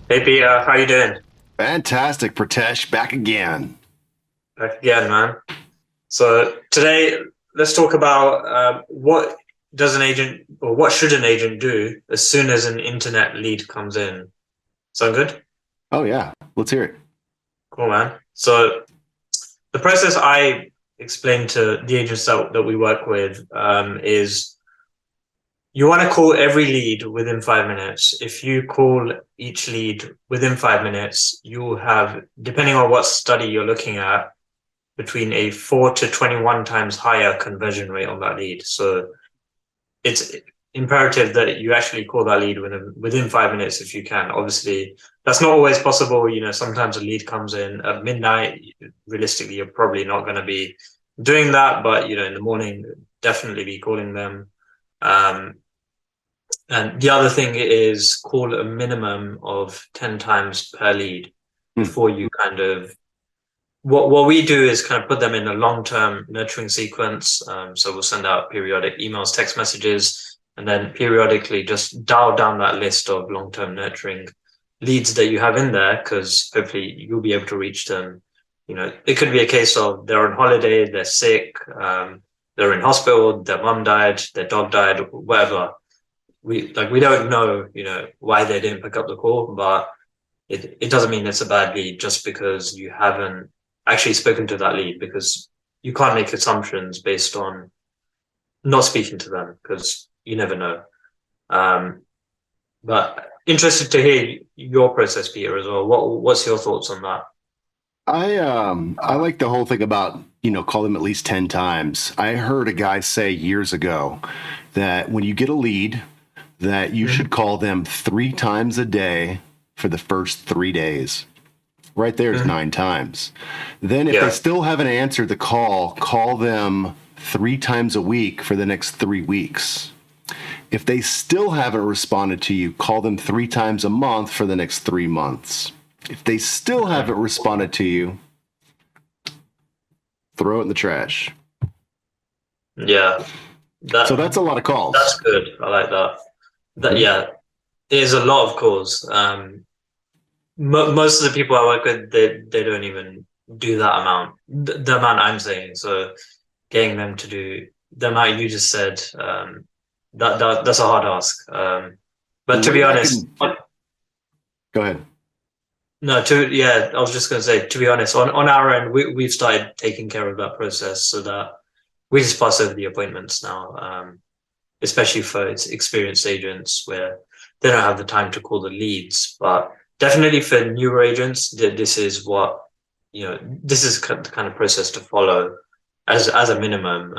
Hey Peter, how you doing? Fantastic, Pritesh, back again. Back again, man. So today, let's talk about what does an agent or what should an agent do as soon as an internet lead comes in. Sound good? Oh yeah, let's hear it. Cool, man. So the process I explained to the agents that we work with is you want to call every lead within 5 minutes. If you call each lead within 5 minutes, you'll have, depending on what study you're looking at, between a 4 to 21 times higher conversion rate on that lead. So it's imperative that you actually call that lead within 5 minutes if you can. Obviously, that's not always possible. Sometimes a lead comes in at midnight. Realistically, you're probably not going to be doing that, but in the morning, definitely be calling them. Um, and the other thing is call a minimum of 10 times per lead Hmm. before you kind of what we do is kind of put them in a long-term nurturing sequence. So we'll send out periodic emails, text messages, and then periodically just dial down that list of long-term nurturing leads that you have in there, because hopefully you'll be able to reach them. It could be a case of they're on holiday, they're sick, they're in hospital, their mum died, their dog died, whatever. We don't know, why they didn't pick up the call, but it doesn't mean it's a bad lead just because you haven't actually spoken to that lead, because you can't make assumptions based on not speaking to them, because you never know. Um, but interested to hear your process, Peter, as well. What's your thoughts on that? I like the whole thing about call them at least 10 times. I heard a guy say years ago that when you get a lead, that you should Mm-hmm. call them 3 times a day for the first 3 days. Right there is Mm-hmm. 9 times. Then if they Yeah. still haven't answered the call, call them 3 times a week for the next 3 weeks. If they still haven't responded to you, call them 3 times a month for the next 3 months. If they still haven't responded to you, throw it in the trash. Yeah. So That that's a lot of that's calls. good. I like that. That Mhm. Yeah, it is a lot of calls. Most of the people I work with, they don't even do that amount. The amount I'm saying. So getting them to do the amount you just said, that's a hard ask. But to Way be back honest, in, go ahead. no, to yeah, I was just going to say, to be honest, on our end, we've started taking care of that process so that we just pass over the appointments now, especially for its experienced agents where they don't have the time to call the leads. But definitely for newer agents, this is this is the kind of process to follow as a minimum.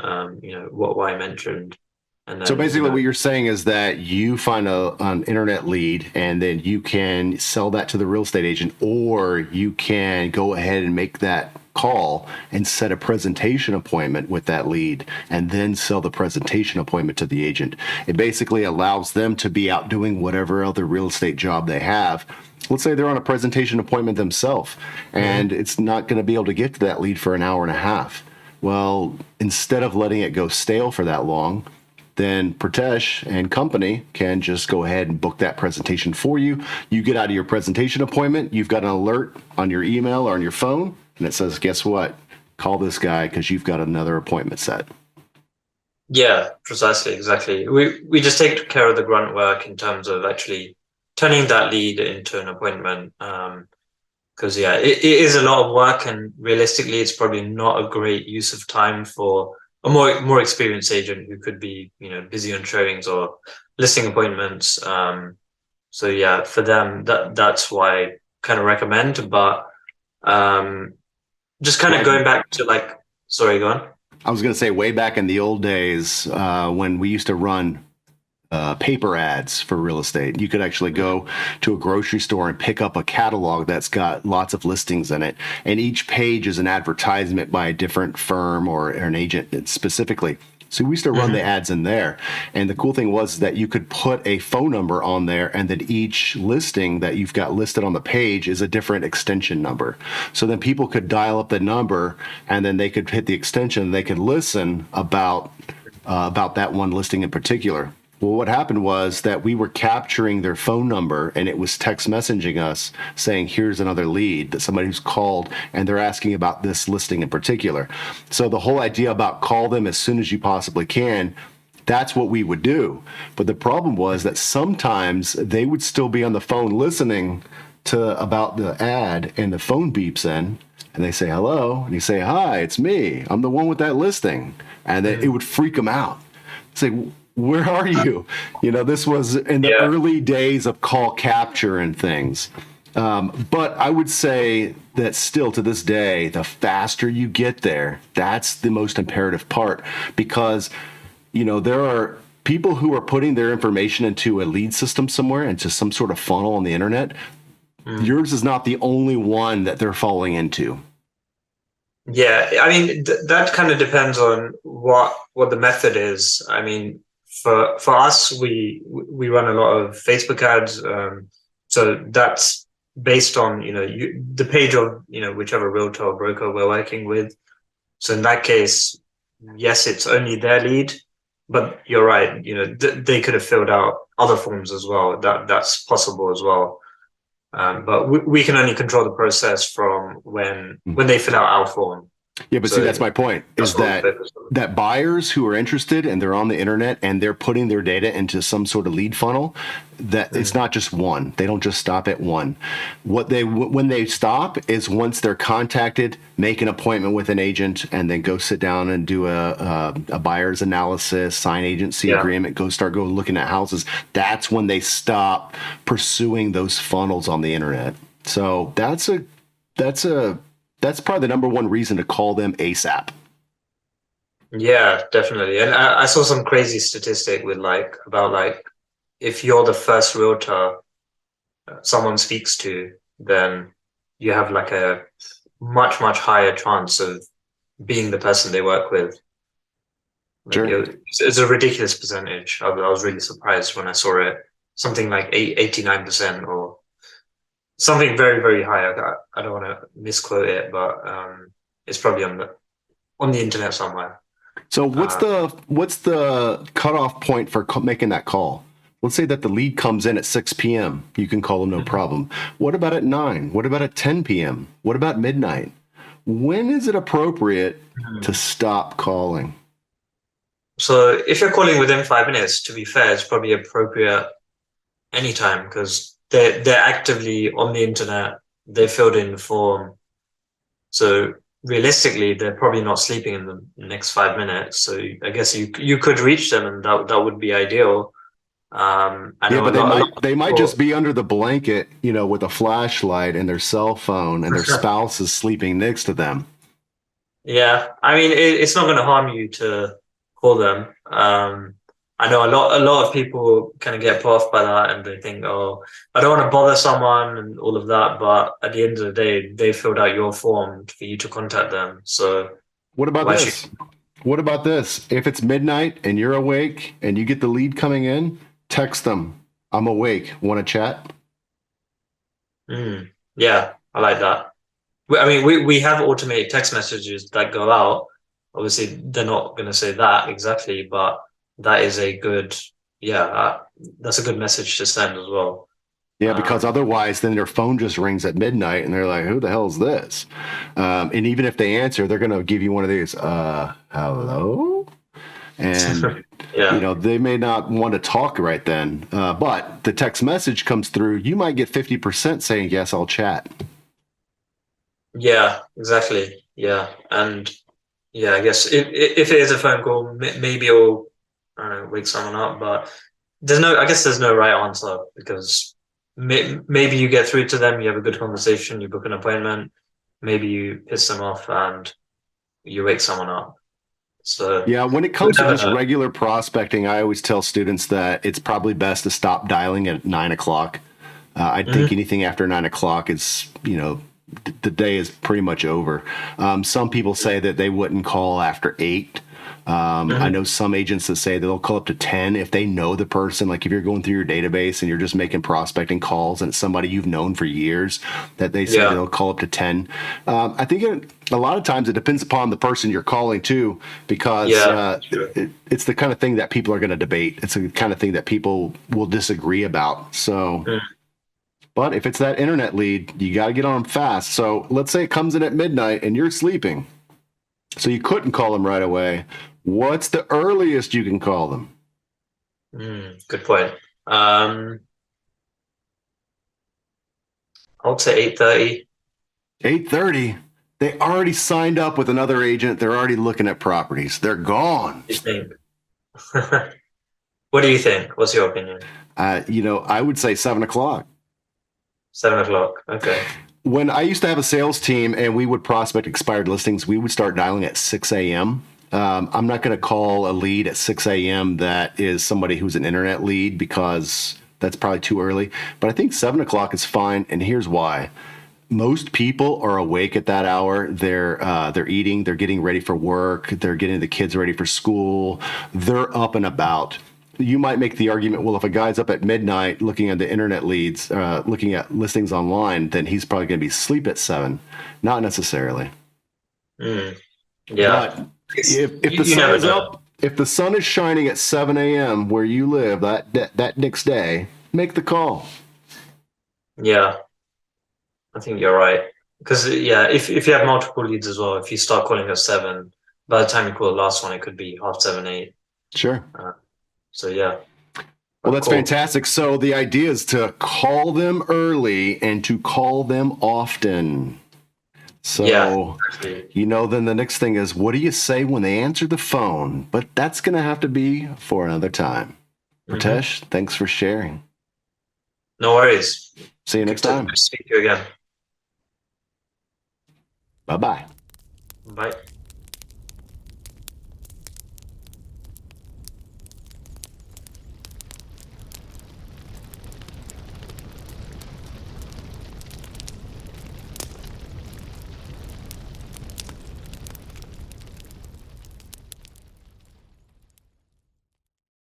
What I mentioned, and So then basically, what you're saying is that you find an internet lead and then you can sell that to the real estate agent, or you can go ahead and make that call and set a presentation appointment with that lead and then sell the presentation appointment to the agent. It basically allows them to be out doing whatever other real estate job they have. Let's say they're on a presentation appointment themselves Mhm. and it's not going to be able to get to that lead for an hour and a half. Well, instead of letting it go stale for that long, then Pritesh and company can just go ahead and book that presentation for you. You get out of your presentation appointment, you've got an alert on your email or on your phone, and it says, guess what? Call this guy because you've got another appointment set. Yeah, precisely, exactly. We just take care of the grunt work in terms of actually turning that lead into an appointment. Because yeah, it is a lot of work, and realistically, it's probably not a great use of time for a more experienced agent who could be busy on showings or listing appointments. So yeah, for them, that's why I kind of recommend. But um, just kind of Way, going back to like, sorry, go on. I was going to say, way back in the old days when we used to run paper ads for real estate. You could actually Mhm. go to a grocery store and pick up a catalog that's got lots of listings in it. And each page is an advertisement by a different firm or an agent specifically. So we used to run the Mhm. ads in there. And the cool thing was that you could put a phone number on there, and that each listing that you've got listed on the page is a different extension number. So then people could dial up the number and then they could hit the extension. They could listen about that one listing in particular. Well, what happened was that we were capturing their phone number and it was text messaging us saying, here's another lead that somebody who's called and they're asking about this listing in particular. So the whole idea about call them as soon as you possibly can, that's what we would do. But the problem was that sometimes they would still be on the phone listening to about the ad and the phone beeps in and they say hello and you say, hi, it's me. I'm the one with that listing. And then it would freak them out. Say, where are you? You know, this was in the early days of call capture and things. But I would say that still to this day, the faster you get there, that's the most imperative part because, you know, there are people who are putting their information into a lead system somewhere, into some sort of funnel on the internet. Yours is not the only one that they're falling into. Yeah, I mean that kind of depends on what the method is. I mean, for us, we run a lot of Facebook ads, so that's based on the page of whichever realtor or broker we're working with. So in that case, yes, it's only their lead, but you're right. They could have filled out other forms as well. That's possible as well. But we can only control the process from when they fill out our form. Yeah, but see, that's my point, is that buyers who are interested and they're on the internet and they're putting their data into some sort of lead funnel, that it's not just one. They don't just stop at one. When they stop is once they're contacted, make an appointment with an agent and then go sit down and do a buyer's analysis, sign agency agreement, go looking at houses. That's when they stop pursuing those funnels on the internet. So that's probably the number one reason to call them ASAP. Yeah, definitely. And I saw some crazy statistic with about if you're the first realtor someone speaks to, then you have like a much, much higher chance of being the person they work with. Sure. It's a ridiculous percentage. I was really surprised when I saw it. Something like 89% or something very, very high. I don't want to misquote it, but it's probably on the internet somewhere. So what's the cutoff point for making that call? Let's say that the lead comes in at 6 p.m. You can call them no problem. What about at 9? What about at 10 p.m.? What about midnight? When is it appropriate to stop calling? So if you're calling within 5 minutes, to be fair, it's probably appropriate anytime because they're actively on the internet. They filled in the form. So realistically, they're probably not sleeping in the next 5 minutes. So I guess you could reach them, and that would be ideal. But they might just be under the blanket, with a flashlight and their cell phone, and their spouse is sleeping next to them. Yeah, I mean, it's not going to harm you to call them. I know a lot of people kind of get put off by that, and they think, oh, I don't want to bother someone and all of that. But at the end of the day, they filled out your form for you to contact them. So what about this? What about this? If it's midnight and you're awake and you get the lead coming in, text them. I'm awake. Want to chat? Yeah, I like that. I mean, we have automated text messages that go out. Obviously, they're not going to say that exactly, but that is a good, that's a good message to send as well. Yeah, because otherwise then their phone just rings at midnight and they're like, who the hell is this? And even if they answer, they're going to give you one of these, hello? And, they may not want to talk right then. But the text message comes through, you might get 50% saying, yes, I'll chat. Yeah, exactly. Yeah. And yeah, I guess if it is a phone call, maybe it'll, I don't know, wake someone up, but there's no right answer because maybe you get through to them, you have a good conversation, you book an appointment, maybe you piss them off and you wake someone up. So yeah, when it comes to just regular prospecting, I always tell students that it's probably best to stop dialing at 9 o'clock. I think anything after 9 o'clock is, the day is pretty much over. Some people say that they wouldn't call after 8. I know some agents that say they'll call up to 10 if they know the person. Like if you're going through your database and you're just making prospecting calls and it's somebody you've known for years, that they say they'll call up to 10. I think a lot of times it depends upon the person you're calling too, because it's the kind of thing that people are going to debate. It's the kind of thing that people will disagree about. So, but if it's that internet lead, you got to get on them fast. So let's say it comes in at midnight and you're sleeping. So you couldn't call them right away. What's the earliest you can call them? Good point. I would say 8:30. 8:30. They already signed up with another agent. They're already looking at properties. They're gone. What do you think? What do you think? What's your opinion? I would say 7 o'clock. 7 o'clock. Okay. When I used to have a sales team and we would prospect expired listings, we would start dialing at 6 a.m. I'm not going to call a lead at 6 a.m. that is somebody who's an internet lead because that's probably too early. But I think 7 o'clock is fine, and here's why. Most people are awake at that hour. They're eating, they're getting ready for work, they're getting the kids ready for school, they're up and about. You might make the argument, well, if a guy's up at midnight looking at the internet leads, looking at listings online, then he's probably going to be asleep at 7. Not necessarily. Yeah. But if the sun is up, if the sun is shining at 7 a.m. where you live that next day, make the call. Yeah, I think you're right. Because if you have multiple leads as well, if you start calling at 7, by the time you call the last one, it could be 7:30, 8. Sure. So yeah. Well, that's fantastic. So the idea is to call them early and to call them often. So, then the next thing is, what do you say when they answer the phone? But that's going to have to be for another time. Pritesh, thanks for sharing. No worries. See you next time. Speak to you again. Bye-bye. Bye.